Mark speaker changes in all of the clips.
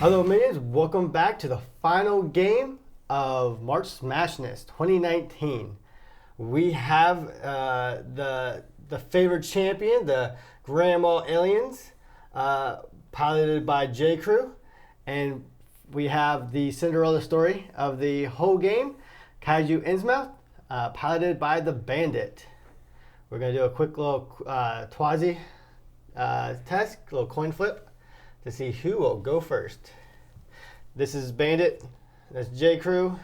Speaker 1: Hello, minions. Welcome back to the final game of March Smashness 2019. We have the favorite champion, the Grandma Aliens, piloted by J Crew, and we have the Cinderella story of the whole game, Kaiju Innsmouth, piloted by the Bandit. We're gonna do a quick little Twazi test, little coin flip, to see who will go first. This is Bandit, that's J Crew,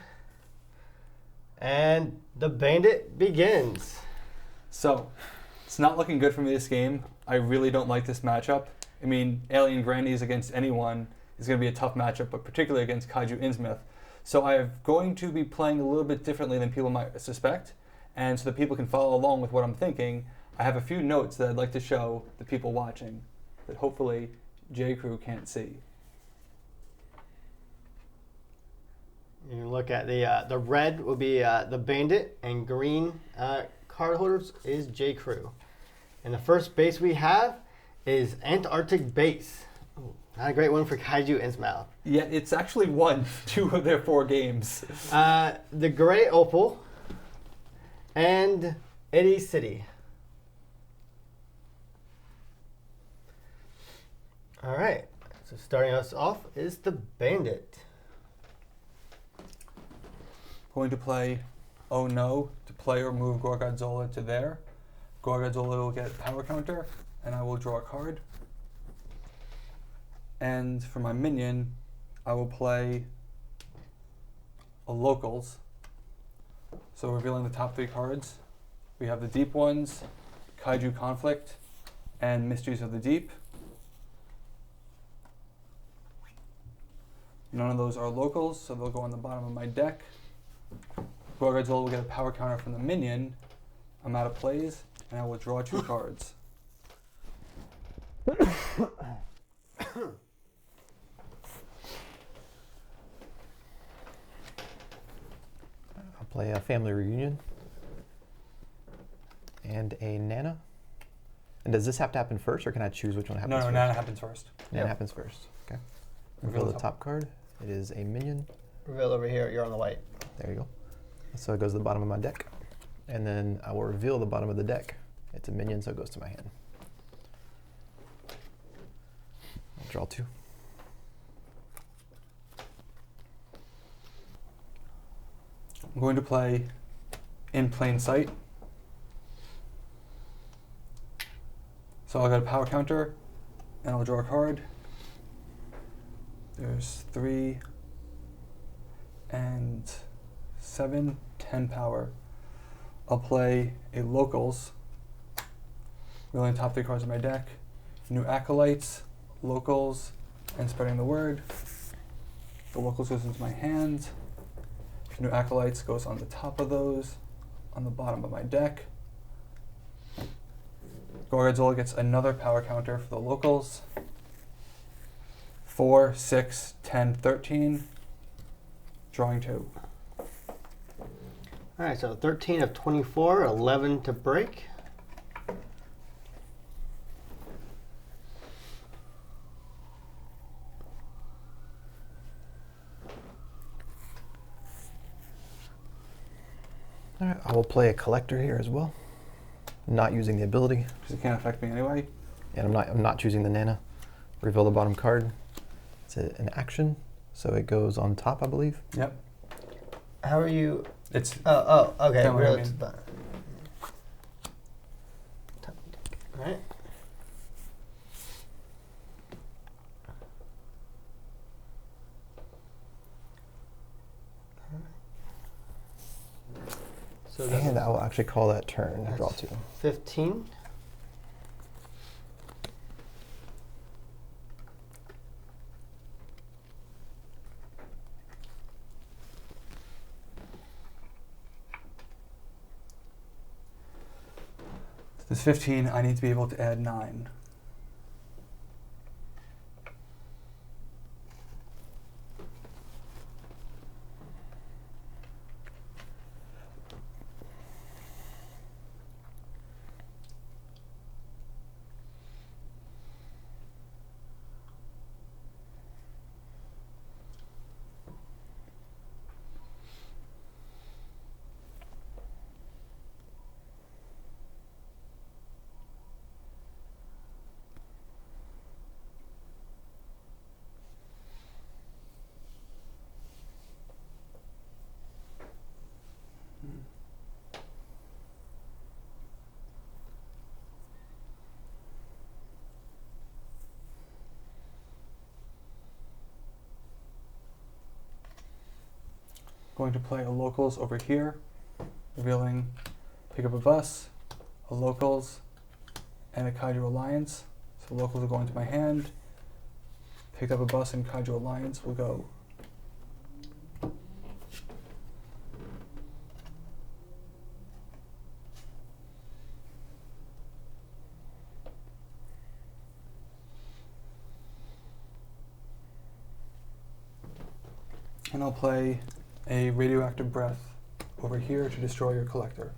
Speaker 1: and the Bandit begins.
Speaker 2: So, it's not looking good for me this game. I really don't like this matchup. I mean, Alien Grannies against anyone is going to be a tough matchup, but particularly against Kaiju Innsmouth. So I'm going to be playing a little bit differently than people might suspect, and so that people can follow along with what I'm thinking, I have a few notes that I'd like to show the people watching that hopefully J Crew can't see.
Speaker 1: You look at the red will be the Bandit, and green card holders is J Crew. And the first base we have is Antarctic Base. Ooh, not a great one for Kaiju Innsmouth.
Speaker 2: Yeah, it's actually won 2 of their 4 games.
Speaker 1: The Gray Opal and Eddy City. All right, so starting us off is the Bandit.
Speaker 2: Going to play Oh No to play or move Gorgonzola to there. Gorgonzola will get a power counter, and I will draw a card. And for my minion, I will play a Locals. So revealing the top 3 cards, we have the deep ones, Kaiju Conflict, and Mysteries of the Deep. None of those are locals, so they'll go on the bottom of my deck. Gorgonzola will get a power counter from the minion. I'm out of plays, and I will draw 2 cards.
Speaker 3: I'll play a Family Reunion and a Nana. And does this have to happen first, or can I choose which one happens first?
Speaker 2: No, Nana happens first.
Speaker 3: Nana happens first. Okay. Reveal the top card. It is a minion.
Speaker 1: Reveal over here, you're on the white.
Speaker 3: There you go. So it goes to the bottom of my deck. And then I will reveal the bottom of the deck. It's a minion, so it goes to my hand. I'll draw 2.
Speaker 2: I'm going to play In Plain Sight. So I'll get a power counter, and I'll draw a card. There's 3 and 7, 10 power. I'll play a Locals, revealing the top 3 cards of my deck. New Acolytes, Locals, and Spreading the Word. The Locals goes into my hand. New Acolytes goes on the top of those, on the bottom of my deck. Gorgonzola gets another power counter for the Locals. 4, 6, 10, 13. Drawing 2.
Speaker 1: All right, so 13 of 24, 11 to break.
Speaker 3: All right, I will play a Collector here as well. Not using the ability.
Speaker 2: Because it can't affect me anyway.
Speaker 3: And I'm not choosing the Nana. Reveal the bottom card. It's an action, so it goes on top, I believe.
Speaker 2: Yep.
Speaker 1: How are you?
Speaker 2: It's
Speaker 1: Okay.
Speaker 2: Don't worry,
Speaker 1: Real
Speaker 2: I mean.
Speaker 1: All right. So
Speaker 3: And I will actually call that turn. Draw 2.
Speaker 1: 15.
Speaker 2: This 15, I need to be able to add 9. Going to play a locals over here, revealing pick up a bus, a locals, and a Kaiju Alliance. So locals will go into my hand. Picked up a bus and Kaiju Alliance will go. And I'll play a radioactive breath over here to destroy your collector.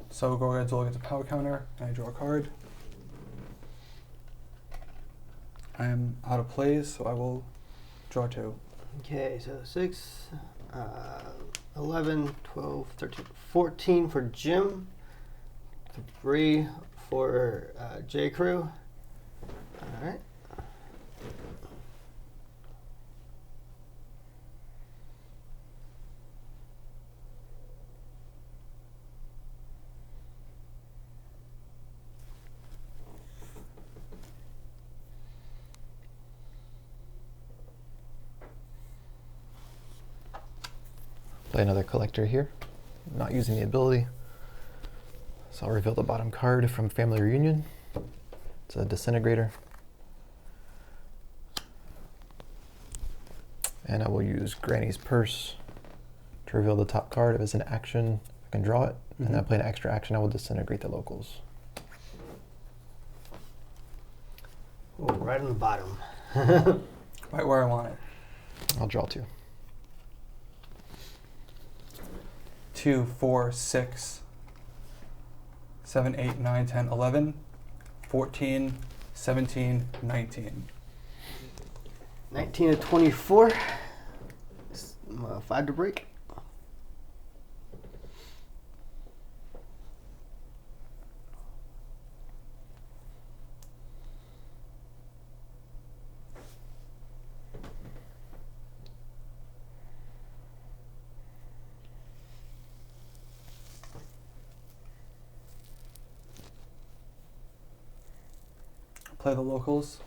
Speaker 2: So Gorgonzola gets a power counter, and I draw a card. I am out of plays, so I will draw 2.
Speaker 1: Okay, so 6, 11, 12, 13, 14 for Jim, 3 for J. Crew. All right.
Speaker 3: Play another collector here, not using the ability. So I'll reveal the bottom card from Family Reunion. It's a disintegrator. And I will use Granny's Purse to reveal the top card. If it's an action, I can draw it. And then I play an extra action, I will disintegrate the locals.
Speaker 1: Ooh, right on the bottom.
Speaker 2: Right where I want it.
Speaker 3: I'll draw 2.
Speaker 2: 2, 4, 6, 7, 8, 9, 10, 11, 14, 17, 19.
Speaker 1: 19 to 24. 5 to break.
Speaker 2: Play the locals.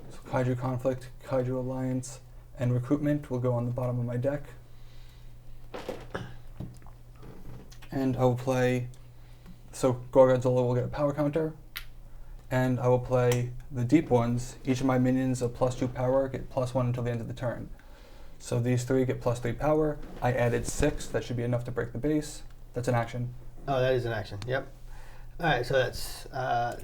Speaker 2: So Kaiju Conflict, Kaiju Alliance, and Recruitment will go on the bottom of my deck. And I will play, so Gorgonzola will get a power counter, and I will play the deep ones. Each of my minions of +2 power get +1 until the end of the turn. So these 3 get +3 power. I added 6, that should be enough to break the base. That's an action.
Speaker 1: Oh, that is an action. Yep. All right, so that's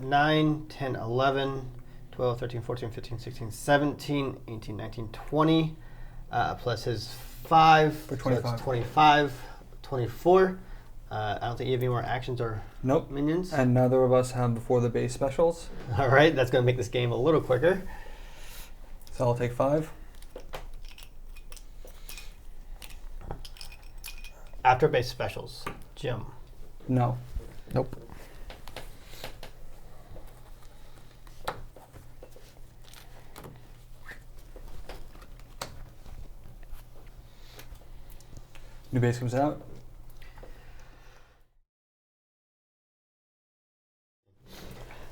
Speaker 1: 9, 10, 11, 12, 13, 14, 15, 16, 17, 18, 19, 20, plus his 5.
Speaker 2: For 25.
Speaker 1: So that's 25, 24. I don't think you have any more actions or
Speaker 2: Nope.
Speaker 1: minions.
Speaker 2: And neither of us have before the base specials.
Speaker 1: All right, that's going to make this game a little quicker.
Speaker 2: So I'll take 5.
Speaker 1: After base specials, Jim.
Speaker 2: No.
Speaker 3: Nope.
Speaker 2: New base comes out.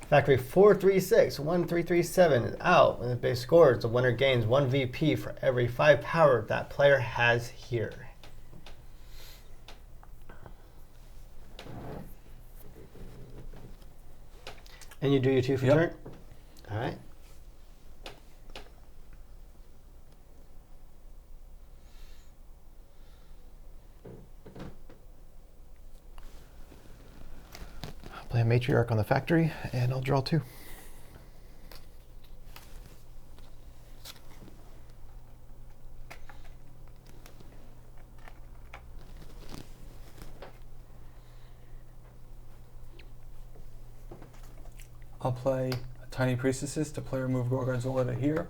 Speaker 1: Factory 436, 1337 is out. When the base scores, the winner gains 1 VP for every 5 power that player has here. And you do your 2 for
Speaker 2: Yep.
Speaker 1: turn? All right.
Speaker 3: I'll play a Matriarch on the Factory, and I'll draw 2.
Speaker 2: I'll play a Tiny Priestesses to play remove Gorgonzola to here.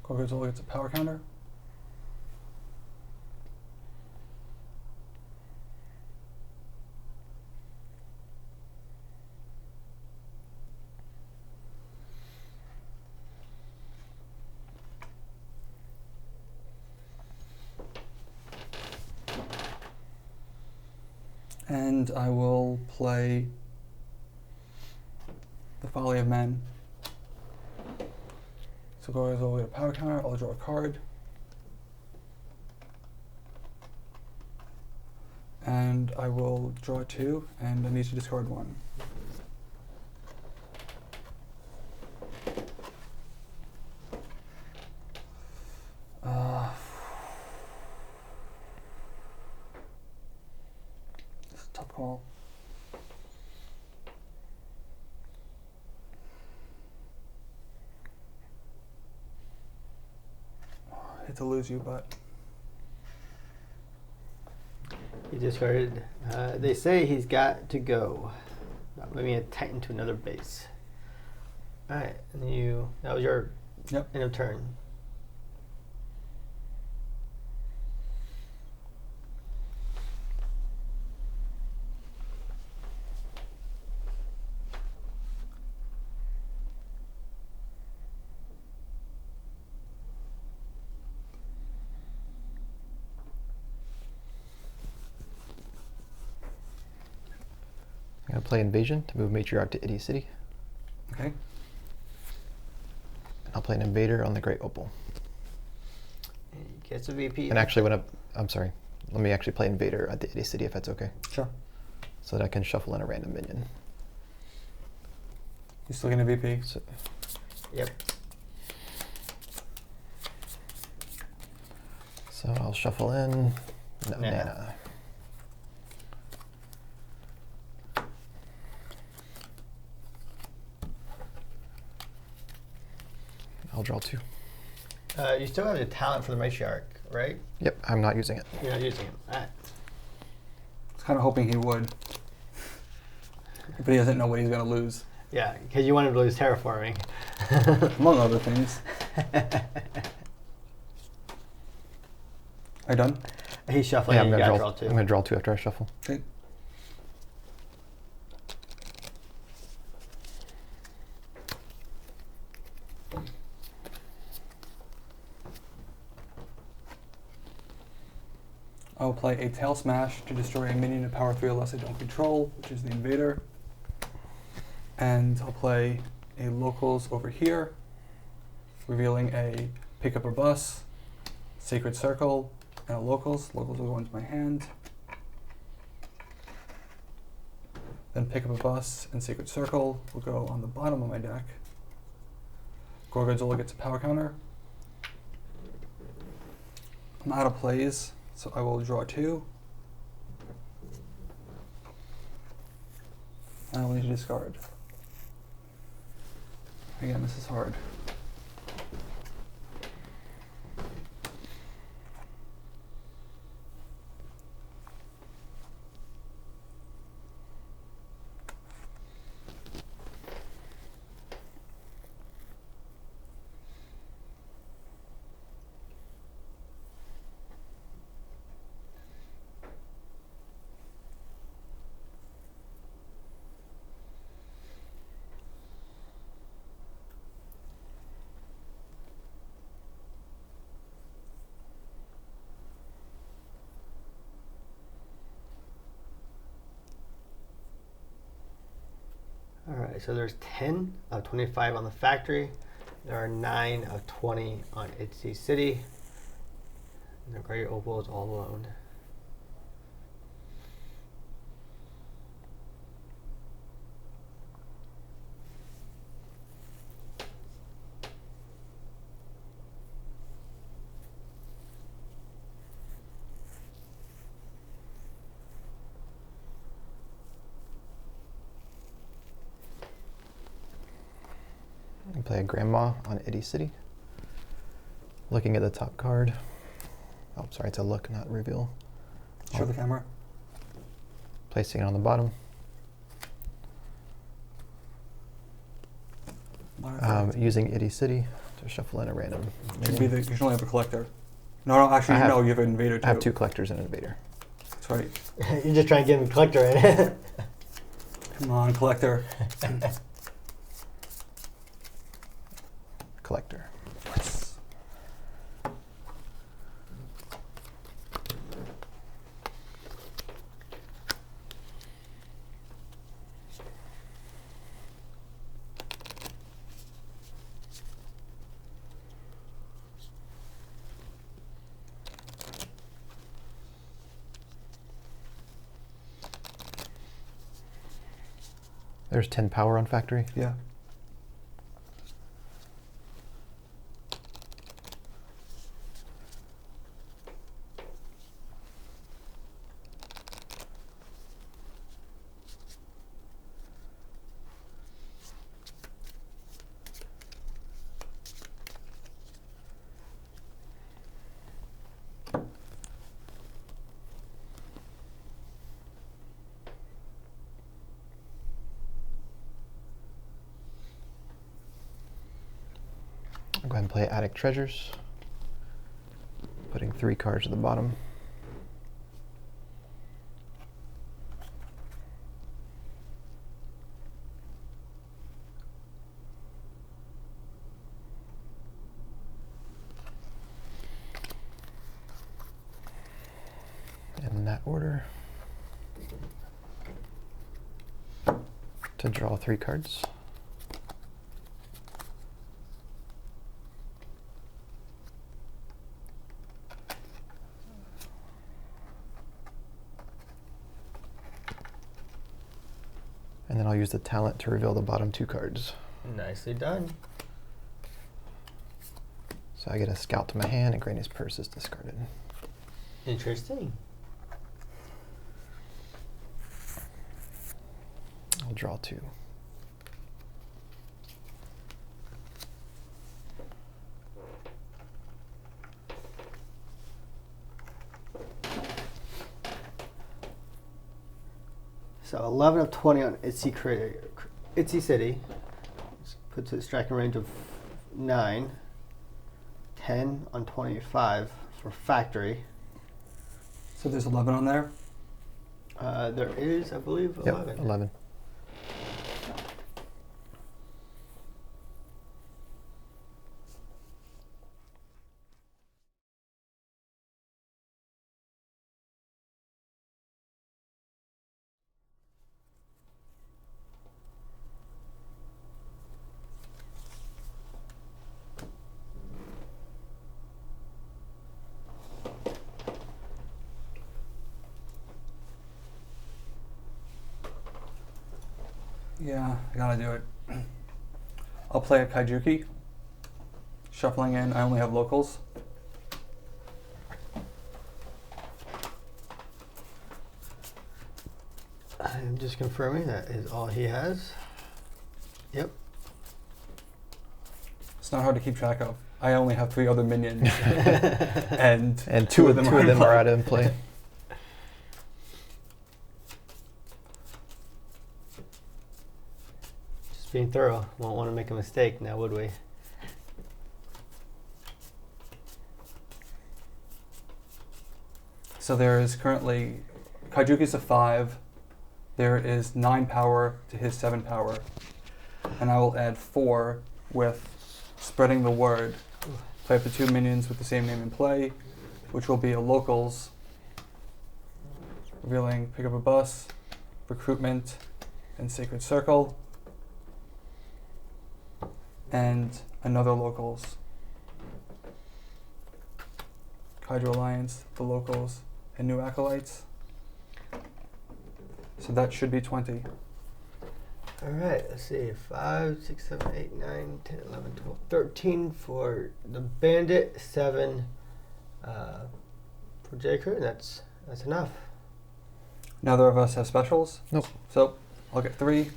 Speaker 2: Gorgonzola gets a power counter. And I will play Folly of Men. So go all the way to power counter. I'll draw a card. And I will draw 2, and I need to discard 1. This is a tough call. I hate to lose you, but
Speaker 1: He discarded. They say he's got to go. Not moving a Titan to another base. Alright, and that was your end of turn.
Speaker 3: I'm going to play Invasion to move Matriarch to Itty City.
Speaker 2: okay.
Speaker 3: And I'll play an Invader on the Great Opal.
Speaker 1: And he gets a VP.
Speaker 3: And actually, I'm sorry, let me actually play Invader at the Itty City if that's okay.
Speaker 2: Sure.
Speaker 3: So that I can shuffle in a random minion.
Speaker 2: You still getting a VP?
Speaker 3: So,
Speaker 1: Yep.
Speaker 3: so I'll shuffle in
Speaker 1: Nana.
Speaker 3: Nana. I'll draw 2.
Speaker 1: You still have the talent for the matriarch, right?
Speaker 3: Yep, I'm not using it.
Speaker 1: You're not using it. Alright.
Speaker 2: I was kind of hoping he would. But he doesn't know what he's going to lose,
Speaker 1: Yeah, because you wanted to lose terraforming.
Speaker 2: among other things. Are you done?
Speaker 1: He's shuffling.
Speaker 3: Yeah,
Speaker 1: and
Speaker 3: I'm
Speaker 1: you
Speaker 3: going
Speaker 1: got
Speaker 3: to
Speaker 1: to
Speaker 3: draw. I'm going to draw 2 after I shuffle.
Speaker 2: Okay. I will play a Tail Smash to destroy a minion of power 3 unless I don't control, which is the Invader. And I'll play a Locals over here, revealing a Pick Up or Bus, Sacred Circle, and a Locals. Locals will go into my hand. Then Pick Up a Bus and Sacred Circle will go on the bottom of my deck. Gorgonzola gets a power counter. I'm out of plays, so I will draw 2. I will need to discard. Again, this is hard.
Speaker 1: Alright, so there's 10 of 25 on the factory. There are 9 of 20 on Itzy City. And the Great Opal is all alone.
Speaker 3: And play a Grandma on Itty City. Looking at the top card. Oh, sorry, it's a look, not reveal.
Speaker 2: Show the camera.
Speaker 3: Placing it on the bottom. Using Itty City to shuffle in a random.
Speaker 2: Should be you should only have a collector. No, actually, no, you have an Invader too.
Speaker 3: I have 2 collectors and an Invader.
Speaker 2: That's right.
Speaker 1: You're just trying to get the collector in.
Speaker 2: Come on, collector.
Speaker 3: Collector.
Speaker 2: Yes.
Speaker 3: There's 10 power on factory.
Speaker 2: Yeah.
Speaker 3: I'll go ahead and play Attic Treasures. Putting 3 cards at the bottom. And in that order, to draw 3 cards. And then I'll use the talent to reveal the bottom 2 cards.
Speaker 1: Nicely done.
Speaker 3: So I get a Scout to my hand and Granny's Purse is discarded.
Speaker 1: Interesting.
Speaker 3: I'll draw 2.
Speaker 1: So 11 of 20 on Itsy City. Puts it at striking range of 9. 10 on 25 for Factory.
Speaker 2: So there's 11 on there.
Speaker 1: There is, I believe, 11.
Speaker 3: Yep, 11.
Speaker 2: Yeah, I gotta do it. I'll play a Kaijuki. Shuffling in, I only have locals.
Speaker 1: I'm just confirming that is all he has. Yep.
Speaker 2: It's not hard to keep track of. I only have 3 other minions, and
Speaker 3: two of them
Speaker 2: are in
Speaker 3: are out in play.
Speaker 1: Just being thorough. Won't want to make a mistake now, would we?
Speaker 2: So there is currently Kaijuki's a 5. There is 9 power to his 7 power, and I will add 4 with spreading the word. Play up to 2 minions with the same name in play, which will be a locals, revealing pick up a bus, recruitment, and sacred circle, and another locals. Kaiju Alliance, the locals, and new acolytes. So that should be 20.
Speaker 1: All right, let's see. 5, 6, 7, 8, 9, 10, 11, 12, 13 for the Bandit, 7 for J. Crew, and that's enough.
Speaker 2: Neither of us have specials.
Speaker 3: Nope.
Speaker 2: So I'll get 3.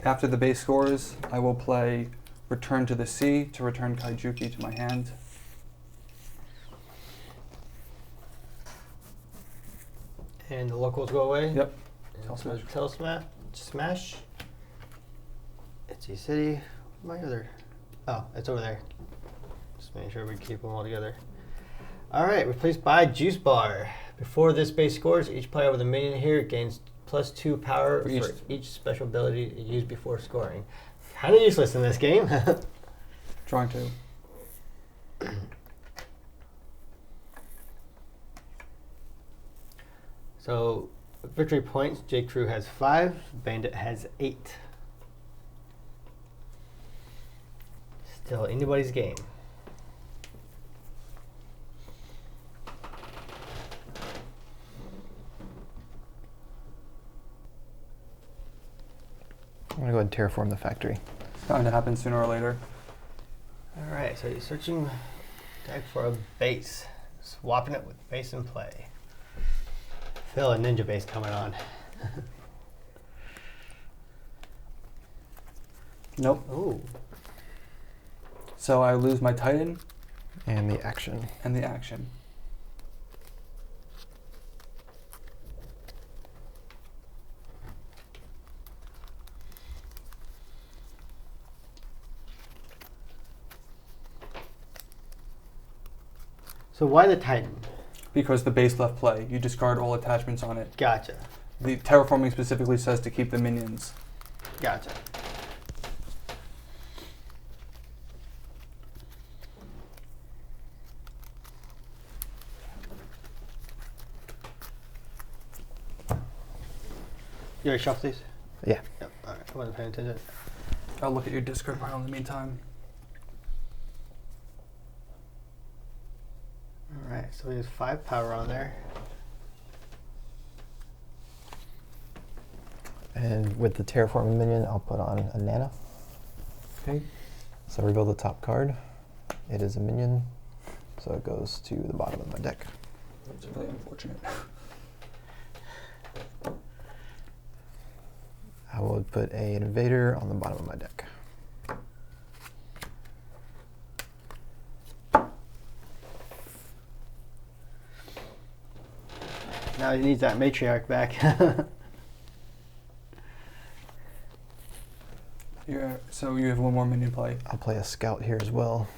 Speaker 2: After the base scores, I will play Return to the Sea to return Kaijuki to my hand.
Speaker 1: And the locals go away?
Speaker 2: Yep.
Speaker 1: Smash. Itsy City. My other. Oh, it's over there. Just making sure we keep them all together. All right, replaced by Juice Bar. Before this base scores, each player with a minion here gains +2 power for each special ability used before scoring. Kind of useless in this game.
Speaker 2: Drawing 2.
Speaker 1: So, victory points, J. Crew has 5, Bandit has 8. Still anybody's game.
Speaker 3: go ahead and terraform the factory.
Speaker 2: It's bound to happen sooner or later.
Speaker 1: All right, so you're searching deck for a base, swapping it with base in play. Feel a ninja base coming on.
Speaker 2: Nope.
Speaker 1: Ooh.
Speaker 2: So I lose my Titan
Speaker 3: And the action.
Speaker 2: and the action.
Speaker 1: So why the Titan?
Speaker 2: Because the base left play, you discard all attachments on it.
Speaker 1: Gotcha.
Speaker 2: The terraforming specifically says to keep the minions.
Speaker 1: Gotcha. You ready to shuffle these?
Speaker 3: Yeah.
Speaker 1: Yep. All right. I wasn't paying attention.
Speaker 2: I'll look at your discard pile in the meantime.
Speaker 1: All right. So we have 5 power on there.
Speaker 3: And with the terraforming minion, I'll put on a Nana.
Speaker 2: Okay.
Speaker 3: So reveal the top card. It is a minion, so it goes to the bottom of my deck.
Speaker 2: It's really unfortunate.
Speaker 3: I would put an invader on the bottom of my deck.
Speaker 1: Now he needs that matriarch back.
Speaker 2: So you have one more minion play.
Speaker 3: I'll play a scout here as well.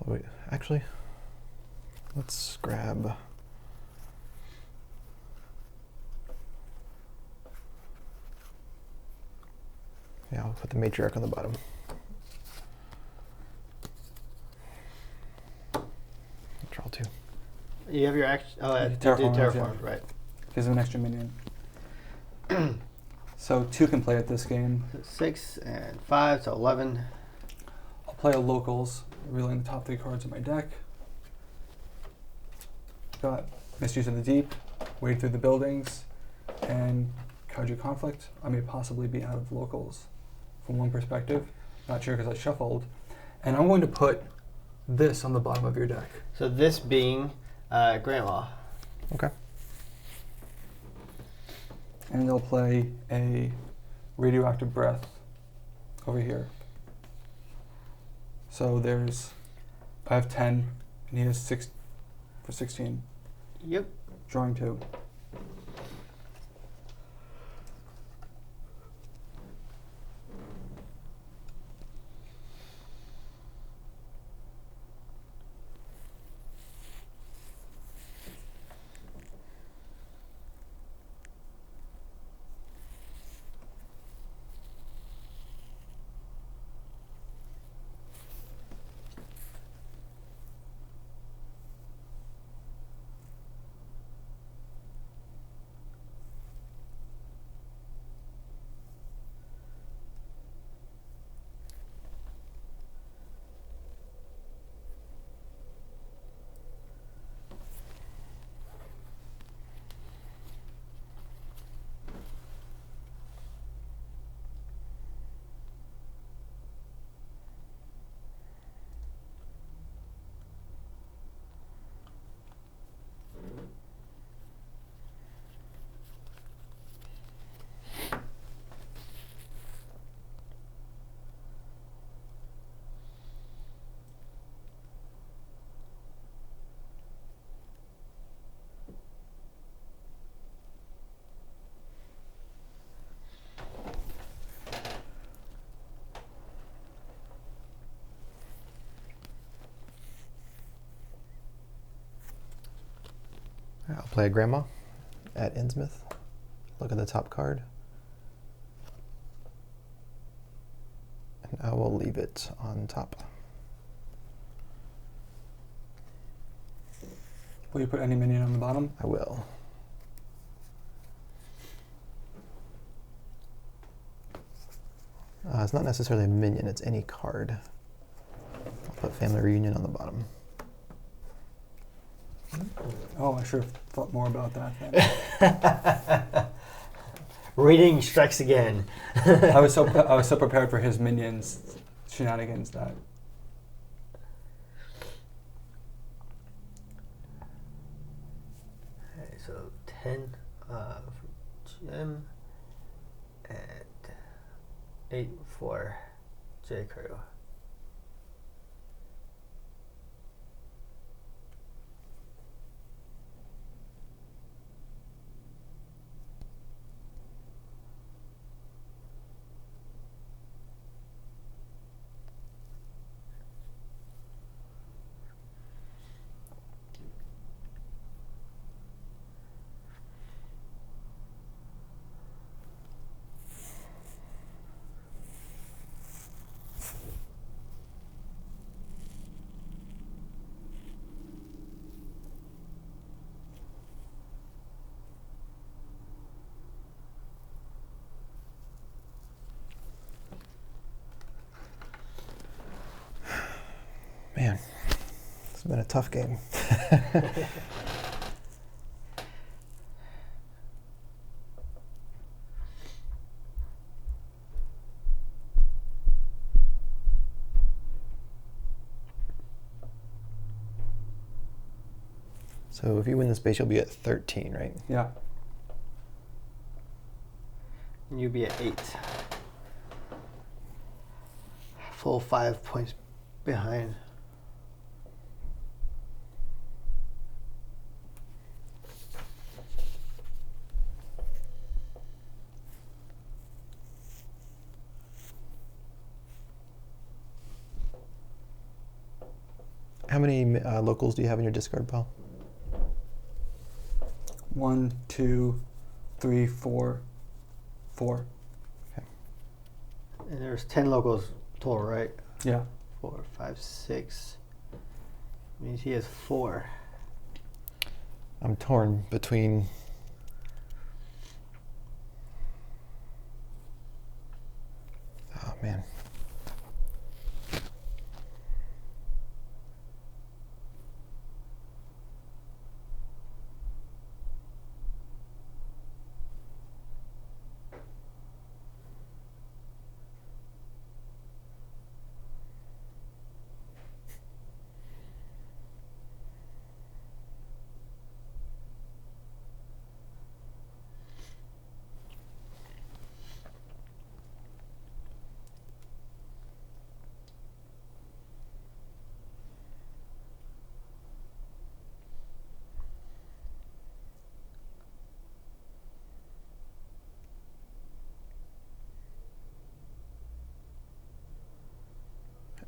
Speaker 3: Wait, actually, let's grab. Yeah, I'll put the matriarch on the bottom. Draw 2.
Speaker 1: You have your action. Oh,
Speaker 2: Yeah,
Speaker 1: did
Speaker 2: terraform,
Speaker 1: terraform,
Speaker 2: yeah.
Speaker 1: right?
Speaker 2: Gives him an extra minion. So 2 can play at this game.
Speaker 1: So 6 and 5, so 11.
Speaker 2: I'll play a locals, revealing the top 3 cards of my deck. Got Misuse of the Deep, Wade Through the Buildings, and Kaiju Conflict. I may possibly be out of locals from one perspective. Not sure because I shuffled. And I'm going to put this on the bottom of your deck.
Speaker 1: So this being Grandma.
Speaker 3: Okay.
Speaker 2: And they'll play a Radioactive Breath over here. So I have 10, and he has 6 for 16.
Speaker 1: Yep.
Speaker 2: Drawing 2.
Speaker 3: I'll play a Grandma at Innsmouth. Look at the top card. And I will leave it on top.
Speaker 2: Will you put any minion on the bottom?
Speaker 3: I will. It's not necessarily a minion, it's any card. I'll put Family Reunion on the bottom.
Speaker 2: Oh, I should have thought more about that then.
Speaker 1: Reading strikes again.
Speaker 2: I was so prepared for his minions shenanigans that.
Speaker 1: Okay, so 10 for Jim and 8 for J. Crew.
Speaker 3: Man, it's been a tough game. So if you win this base, you'll be at 13, right?
Speaker 2: Yeah.
Speaker 1: You'll be at 8. Full 5 points behind.
Speaker 3: How many locals do you have in your discard pile?
Speaker 2: 1, 2, 3, 4, 4.
Speaker 1: And there's 10 locals total, right?
Speaker 2: Yeah.
Speaker 1: 4, 5, 6. Means he has 4.
Speaker 3: I'm torn between... Oh, man.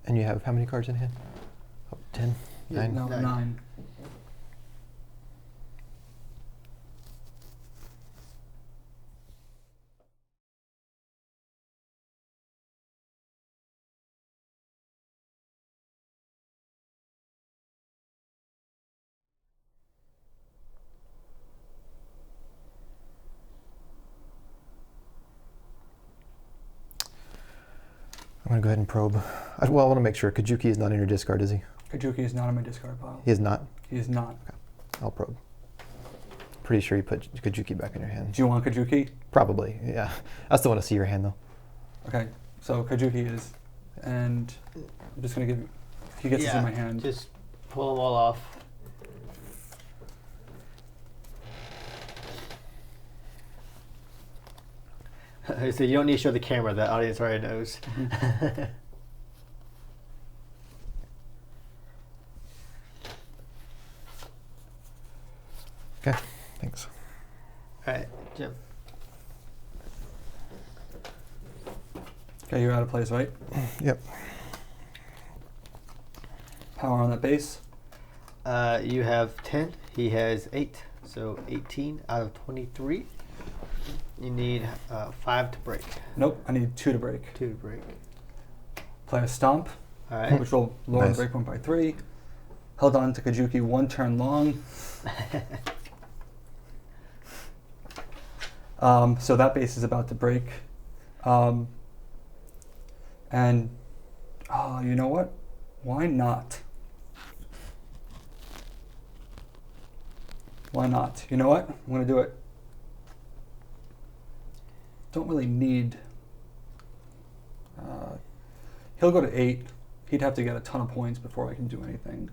Speaker 3: And you have how many cards in hand? Oh, 10?
Speaker 1: Yeah,
Speaker 3: 9?
Speaker 2: No,
Speaker 1: 9.
Speaker 2: 9.
Speaker 3: I'm going to go ahead and probe. Well, I want to make sure. Kajuki is not in your discard, is he?
Speaker 2: Kajuki is not in my discard pile.
Speaker 3: He is not?
Speaker 2: He is not.
Speaker 3: Okay. I'll probe. Pretty sure you put Kajuki back in your hand.
Speaker 2: Do you want Kajuki?
Speaker 3: Probably, yeah. I still want to see your hand, though.
Speaker 2: Okay, so Kajuki is, and I'm just going to give, he gets this in my hand.
Speaker 1: Just pull them all off. So you don't need to show the camera, the audience already knows.
Speaker 2: Mm-hmm.
Speaker 3: Okay, thanks.
Speaker 1: Alright, Jim.
Speaker 2: Okay, you're out of place, right?
Speaker 3: Yep.
Speaker 2: Power on that base.
Speaker 1: You have 10, he has 8, so 18 out of 23. You need 5 to break.
Speaker 2: Nope, I need 2 to break.
Speaker 1: 2 to break.
Speaker 2: Play a Stomp,
Speaker 1: Alright.
Speaker 2: which will lower
Speaker 3: Nice.
Speaker 2: the break point by 3. Held on to Kajuki 1 turn long. So that base is about to break. And, you know what? Why not? Why not? You know what? I'm going to do it. Don't really need... he'll go to 8. He'd have to get a ton of points before I can do anything.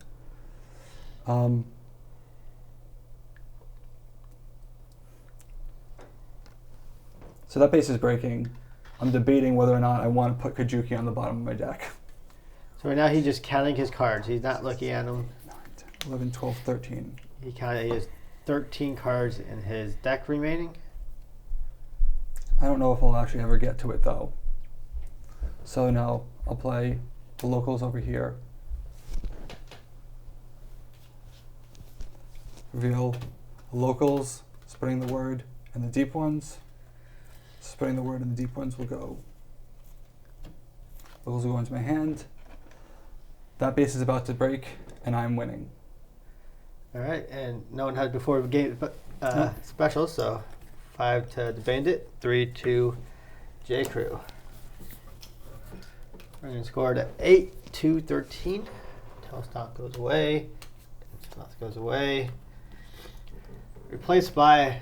Speaker 2: So that base is breaking. I'm debating whether or not I want to put Kajuki on the bottom of my deck.
Speaker 1: So right now he's just counting his cards. He's not looking at them.
Speaker 2: 9, 10, 11, 12, 13.
Speaker 1: He has 13 cards in his deck remaining.
Speaker 2: I don't know if I'll actually ever get to it though. So no, I'll play the locals over here. Reveal the locals, spreading the word, and the deep ones. Spreading the word and the deep ones will go. Locals will go into my hand. That base is about to break, and I'm winning.
Speaker 1: All right, and no one had before game special, so 5 to the Bandit, 3 to J Crew. We're going to score to 8 to 13. Telestomp goes away. Innsmouth goes away. Replaced by,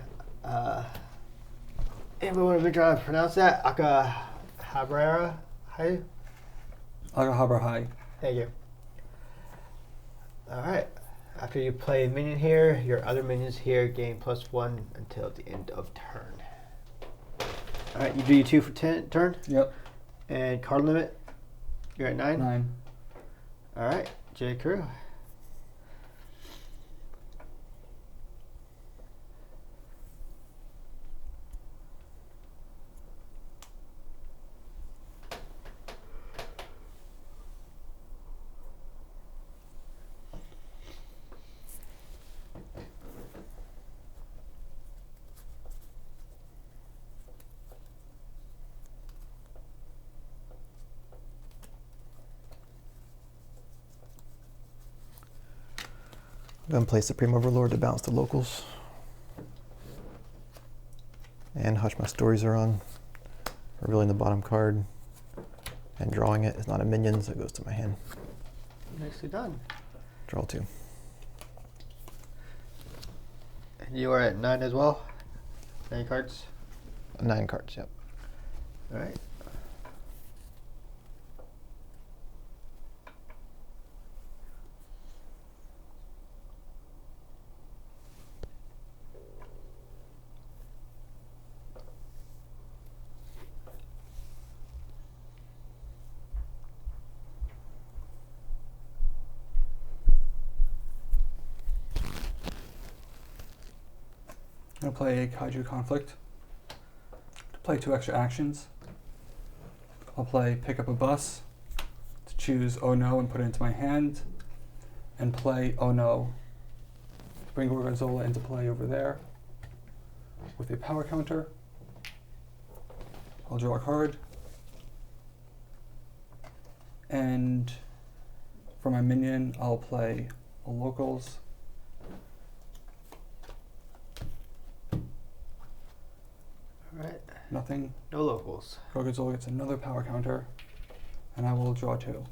Speaker 1: everyone have been trying to pronounce that? Akahabara? Hi?
Speaker 2: Agahabra High.
Speaker 1: Thank you. Alright. After you play a minion here, your other minions here gain +1 until the end of turn. Alright, you do your 2 for turn?
Speaker 2: Yep.
Speaker 1: And card limit? You're at 9?
Speaker 2: 9.
Speaker 1: Alright, J. Crew.
Speaker 3: I'm going to play Supreme Overlord to balance the locals. And Hush My Stories are on. Revealing the bottom card. And drawing it is not a minion, so it goes to my hand.
Speaker 1: Nicely done.
Speaker 3: Draw 2.
Speaker 1: And you are at 9 as well? 9 cards?
Speaker 3: 9 cards, yep.
Speaker 1: Alright.
Speaker 2: I'm going to play Kaiju Conflict. To play 2 extra actions, I'll play Pick Up a Bus to choose Oh No and put it into my hand, and play Oh No to bring Gorgonzola into play over there with a power counter. I'll draw a card, and for my minion, I'll play a locals.
Speaker 1: Alright.
Speaker 2: Nothing.
Speaker 1: No locals.
Speaker 2: Gorgonzola gets another power counter, and I will draw 2.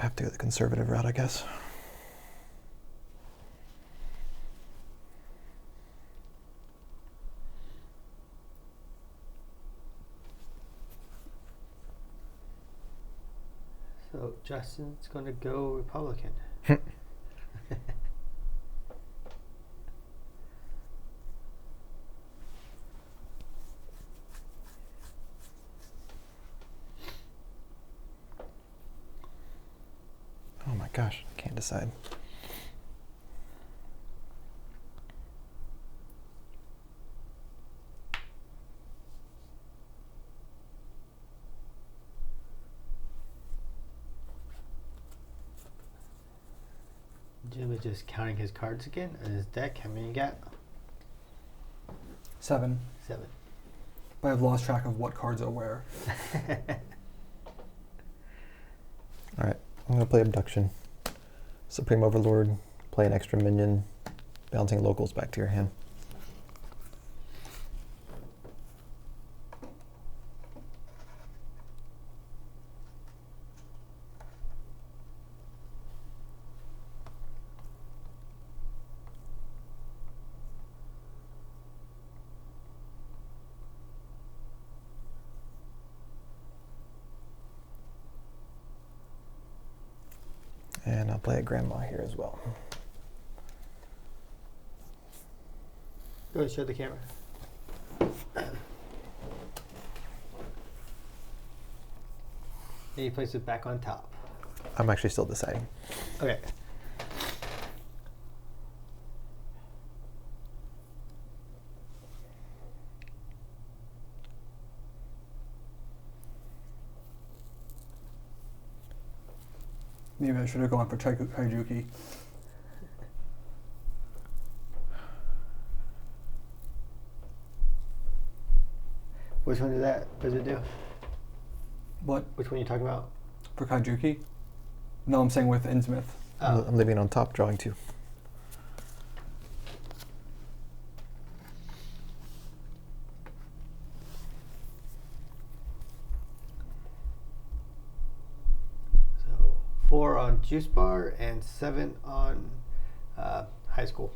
Speaker 3: I have to go the conservative route, I guess.
Speaker 1: So Justin's going to go Republican.
Speaker 3: Oh my gosh, I can't decide.
Speaker 1: Jim is just counting his cards again on his deck. How many you got?
Speaker 2: 7.
Speaker 1: 7.
Speaker 2: But I've lost track of what cards are where.
Speaker 3: All right, I'm gonna play Abduction. Supreme Overlord, play an extra minion, bouncing locals back to your hand. And I'll play a Grandma here as well.
Speaker 1: Go ahead, show the camera. And you place it back on top.
Speaker 3: I'm actually still deciding.
Speaker 1: Okay.
Speaker 2: Maybe I should have gone for Kaijuki.
Speaker 1: Which one did that? What does it do?
Speaker 2: What?
Speaker 1: Which one are you talking about?
Speaker 2: For Kaijuki? No, I'm saying with Innsmouth.
Speaker 1: Oh.
Speaker 3: I'm leaving it on top, drawing 2.
Speaker 1: So 4 on Juice Bar and 7 on High School.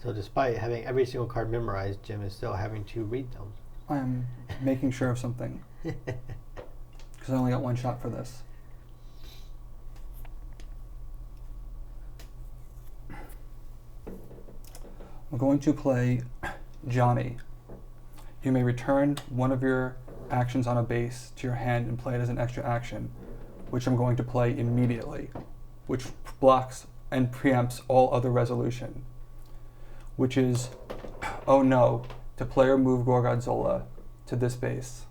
Speaker 1: So despite having every single card memorized, Jim is still having to read them.
Speaker 2: I am making sure of something. Because I only got one shot for this. I'm going to play Johnny. You may return one of your actions on a base to your hand and play it as an extra action, which I'm going to play immediately, which blocks and preempts all other resolution, which is, oh no, to play or move Gorgonzola to this base.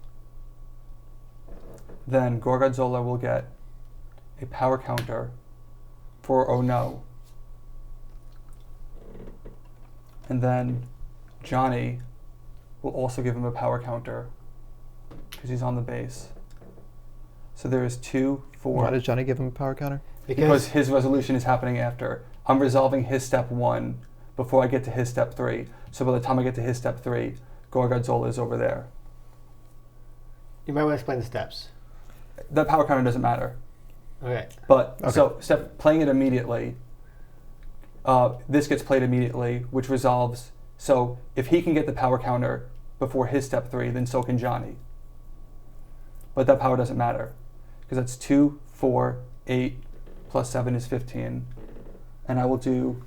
Speaker 2: Then Gorgonzola will get a power counter for oh no. And then Johnny will also give him a power counter because he's on the base. So there is 2, 4.
Speaker 3: Why does Johnny give him a power counter?
Speaker 2: Because his resolution is happening after. I'm resolving his step 1 before I get to his step 3. So by the time I get to his step 3, Gorgonzola is over there.
Speaker 1: You might want to explain the steps.
Speaker 2: That power counter doesn't matter.
Speaker 1: Okay.
Speaker 2: But
Speaker 3: Okay.
Speaker 2: so playing it immediately this gets played immediately, which resolves. So if he can get the power counter before his step 3, then so can Johnny. But that power doesn't matter, because that's 2, 4, 8, plus 7 is 15. And I will do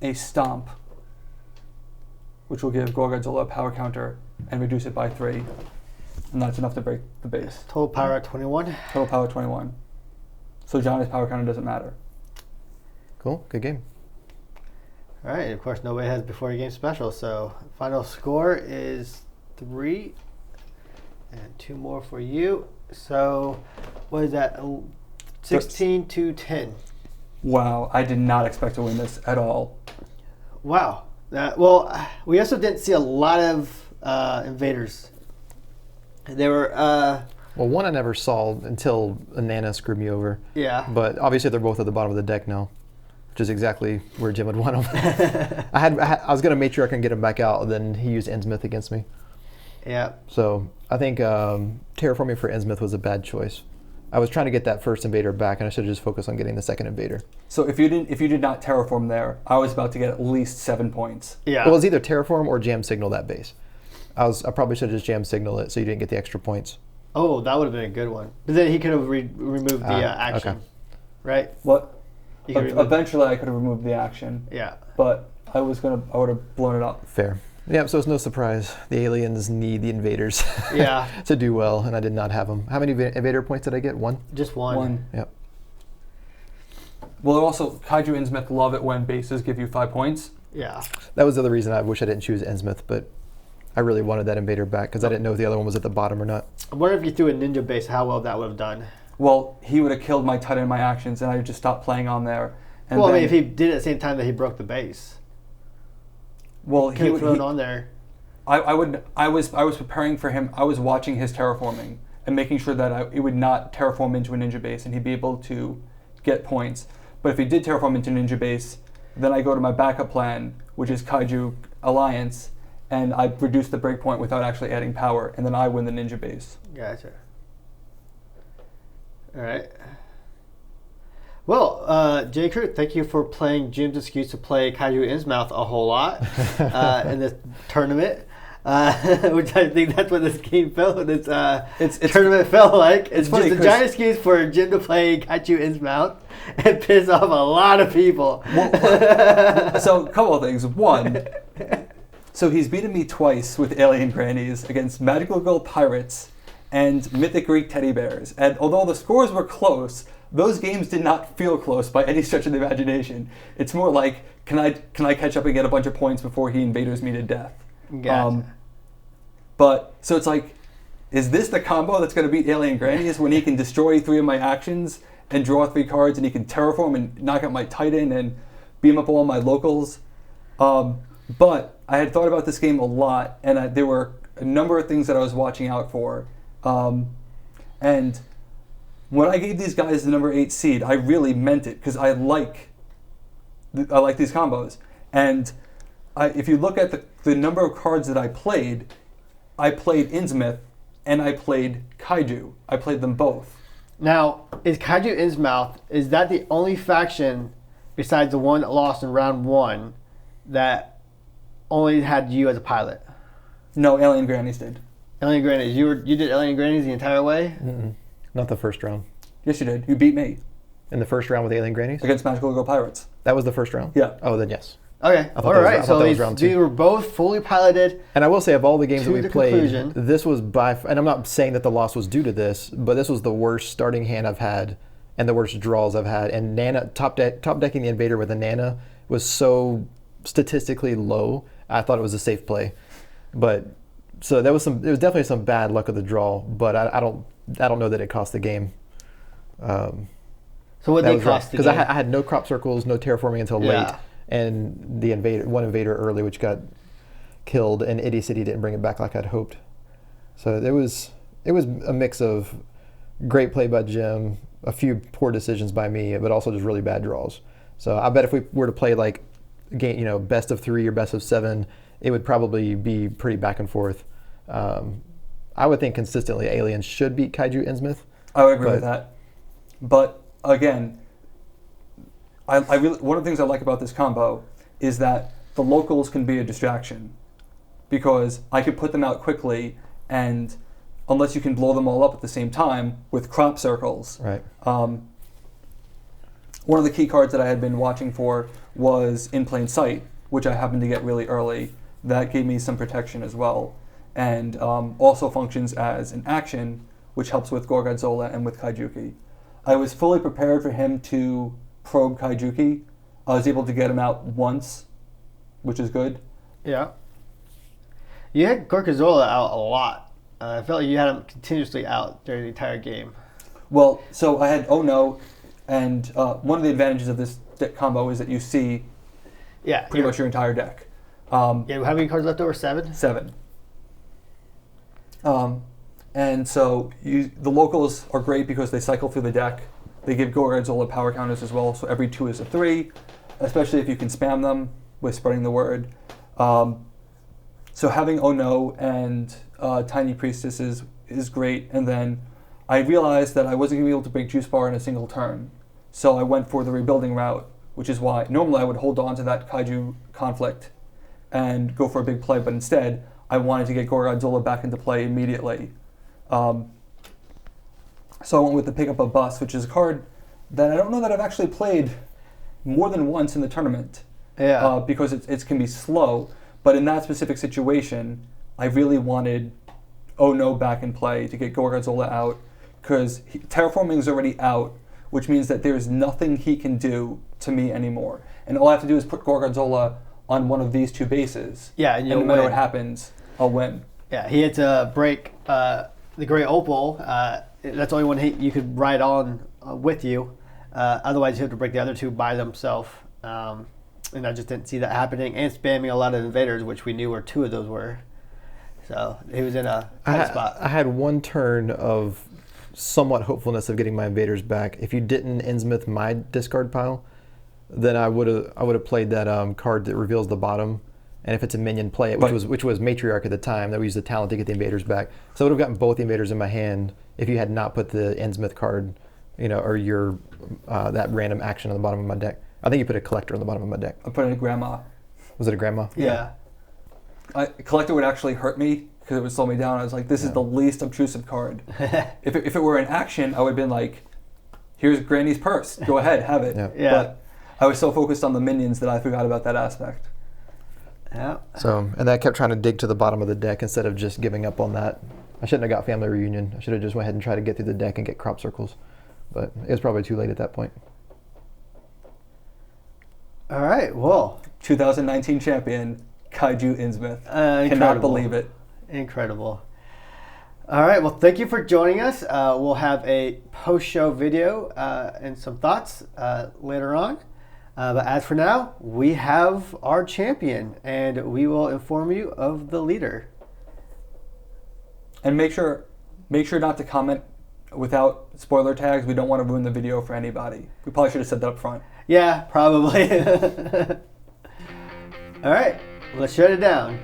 Speaker 2: a stomp, which will give Gorgonzola a power counter and reduce it by 3. And that's enough to break the base.
Speaker 1: Total power at 21.
Speaker 2: Total power 21. So Johnny's power counter doesn't matter.
Speaker 3: Cool. Good game.
Speaker 1: All right. Of course, nobody has before game special. So final score is 3. And 2 more for you. So what is that? 16 to 10.
Speaker 2: Wow. I did not expect to win this at all.
Speaker 1: Wow. Well, we also didn't see a lot of invaders. They were...
Speaker 3: Well, one I never saw until a Nana screwed me over.
Speaker 1: Yeah.
Speaker 3: But obviously they're both at the bottom of the deck now, which is exactly where Jim would want them. I was going to make sure I can get him back out, and then he used Innsmouth against me.
Speaker 1: Yeah.
Speaker 3: So I think terraforming for Innsmouth was a bad choice. I was trying to get that first invader back, and I should have just focused on getting the second invader.
Speaker 2: So if you did not terraform there, I was about to get at least 7 points.
Speaker 1: Yeah.
Speaker 3: Well, it was either terraform or jam signal that base. I probably should have just jam signal it so you didn't get the extra points.
Speaker 1: Oh, that would have been a good one. But then he could have removed the action,
Speaker 3: okay.
Speaker 1: Right?
Speaker 2: What?
Speaker 1: You could remove-
Speaker 2: Eventually, I could have removed the action.
Speaker 1: Yeah.
Speaker 2: But I would have blown it up.
Speaker 3: Fair. Yeah, so it's no surprise. The aliens need the invaders
Speaker 1: Yeah.
Speaker 3: to do well, and I did not have them. How many invader points did I get? 1?
Speaker 1: Just one.
Speaker 3: Yep.
Speaker 2: Well, also, Kaiju Innsmouth love it when bases give you 5 points.
Speaker 1: Yeah.
Speaker 3: That was the other reason I wish I didn't choose Innsmouth, but I really wanted that invader back because I didn't know if the other one was at the bottom or not.
Speaker 1: I wonder if you threw a ninja base, how well that would have done.
Speaker 2: Well, he would have killed my Titan and my actions, and I would just stop playing on there. And
Speaker 1: Well, I
Speaker 2: then,
Speaker 1: mean, if he did it at the same time that he broke the base.
Speaker 2: well,
Speaker 1: Could have thrown on there.
Speaker 2: I was preparing for him. I was watching his terraforming and making sure that it would not terraform into a ninja base, and he'd be able to get points. But if he did terraform into a ninja base, then I go to my backup plan, which is Kaiju Alliance, and I reduce the breakpoint without actually adding power, and then I win the ninja base.
Speaker 1: Gotcha. All right. Well, J. Crew, thank you for playing Jim's excuse to play Kaiju Innsmouth a whole lot in this tournament. Which I think that's what this game felt. This tournament felt like. It's just a giant excuse for Jim to play Kaiju Innsmouth and piss off a lot of people.
Speaker 2: So, a couple of things. One, so he's beaten me twice with Alien Grannies against Magical Girl Pirates and Mythic Greek Teddy Bears. And although the scores were close, those games did not feel close by any stretch of the imagination. It's more like, can I catch up and get a bunch of points before he invaders me to death?
Speaker 1: Gotcha.
Speaker 2: But so it's like, is this the combo that's going to beat Alien Grannies when he can destroy 3 of my actions and draw 3 cards, and he can terraform and knock out my Titan and beam up all my locals? But I had thought about this game a lot, and there were a number of things that I was watching out for. And when I gave these guys the number 8 seed, I really meant it because I like these combos. And if you look at the number of cards that I played Innsmouth and I played Kaiju. I played them both.
Speaker 1: Now, is Kaiju Innsmouth, is that the only faction besides the one that lost in round 1 that only had you as a pilot?
Speaker 2: No, Alien Grannies did.
Speaker 1: Alien Grannies. You did Alien Grannies the entire way?
Speaker 3: Mm-mm. Not the first round.
Speaker 2: Yes, you did. You beat me.
Speaker 3: In the first round with Alien Grannies?
Speaker 2: Against Magical Girl Pirates.
Speaker 3: That was the first round?
Speaker 2: Yeah.
Speaker 3: Oh, then yes.
Speaker 1: Okay. All right. So these were both fully piloted.
Speaker 3: And I will say, of all the games that we played,
Speaker 1: conclusion.
Speaker 3: this was and I'm not saying that the loss was due to this, but this was the worst starting hand I've had and the worst draws I've had. And Nana top decking the invader with a Nana was so statistically low. I thought it was a safe play, but so there was definitely some bad luck of the draw. But I don't know that it cost the game.
Speaker 1: So what did it cost?
Speaker 3: Because I had no crop circles, no terraforming until late. And the one invader early, which got killed, and Itty City didn't bring it back like I'd hoped. So it was a mix of great play by Jim, a few poor decisions by me, but also just really bad draws. So I bet if we were to play like game, best of 3 or best of 7, it would probably be pretty back and forth. I would think consistently Aliens should beat Kaiju Innsmouth.
Speaker 2: I would agree with that. But again, I really, one of the things I like about this combo is that the locals can be a distraction, because I could put them out quickly, and unless you can blow them all up at the same time with crop circles.
Speaker 3: Right.
Speaker 2: One of the key cards that I had been watching for was In Plain Sight, which I happened to get really early. That gave me some protection as well, and also functions as an action, which helps with Gorgonzola and with Kaijuki. I was fully prepared for him to probe Kaijuki. I was able to get him out once, which is good.
Speaker 1: Yeah. You had Gorgonzola out a lot. I felt like you had him continuously out during the entire game.
Speaker 2: Well, so I had Oh No, and one of the advantages of this deck combo is that you see pretty much your entire deck.
Speaker 1: How many cards left over? 7?
Speaker 2: 7. And so the locals are great because they cycle through the deck. They give Gorgonzola power counters as well, so every 2 is a 3, especially if you can spam them with spreading the word. So having Oh No and Tiny Priestess is great. And then I realized that I wasn't going to be able to break Juice Bar in a single turn. So I went for the rebuilding route, which is why normally I would hold on to that Kaiju conflict and go for a big play, but instead I wanted to get Gorgonzola back into play immediately. So I went with the Pickup of Bus, which is a card that I don't know that I've actually played more than once in the tournament.
Speaker 1: Yeah.
Speaker 2: Because it can be slow. But in that specific situation, I really wanted Oh No back in play to get Gorgonzola out, because Terraforming is already out, which means that there's nothing he can do to me anymore. And all I have to do is put Gorgonzola on one of these 2 bases.
Speaker 1: Yeah, and
Speaker 2: no matter what happens, I'll win.
Speaker 1: Yeah, he had to break the Great Opal. That's the only one you could ride on with you. Otherwise, you have to break the other 2 by themselves. And I just didn't see that happening. And spamming a lot of invaders, which we knew where 2 of those were. So he was in a tight spot.
Speaker 3: I had 1 turn of somewhat hopefulness of getting my invaders back. If you didn't Innsmouth my discard pile, then I would have played that card that reveals the bottom. And if it's a minion, play it, which was Matriarch at the time. That we used the talent to get the invaders back. So I would have gotten both the invaders in my hand if you had not put the Innsmouth card, or your that random action on the bottom of my deck. I think you put a Collector on the bottom of my deck.
Speaker 2: I put in a Grandma.
Speaker 3: Was it a Grandma?
Speaker 1: Yeah.
Speaker 2: Collector would actually hurt me because it would slow me down. I was like, this is the least obtrusive card. If it were an action, I would have been like, here's Granny's purse. Go ahead, have it.
Speaker 1: Yeah.
Speaker 2: But I was so focused on the minions that I forgot about that aspect.
Speaker 1: Yeah.
Speaker 3: So, and I kept trying to dig to the bottom of the deck instead of just giving up on that. I shouldn't have got Family Reunion. I should have just went ahead and tried to get through the deck and get crop circles. But it was probably too late at that point.
Speaker 1: All right, well.
Speaker 2: 2019 champion, Kaiju Innsmouth.
Speaker 1: Incredible.
Speaker 2: Cannot believe it.
Speaker 1: Incredible. All right, well, thank you for joining us. We'll have a post-show video and some thoughts later on. But as for now, we have our champion, and we will inform you of the leader.
Speaker 2: And make sure not to comment without spoiler tags. We don't want to ruin the video for anybody. We probably should have said that up front.
Speaker 1: Yeah, probably. All right, let's shut it down.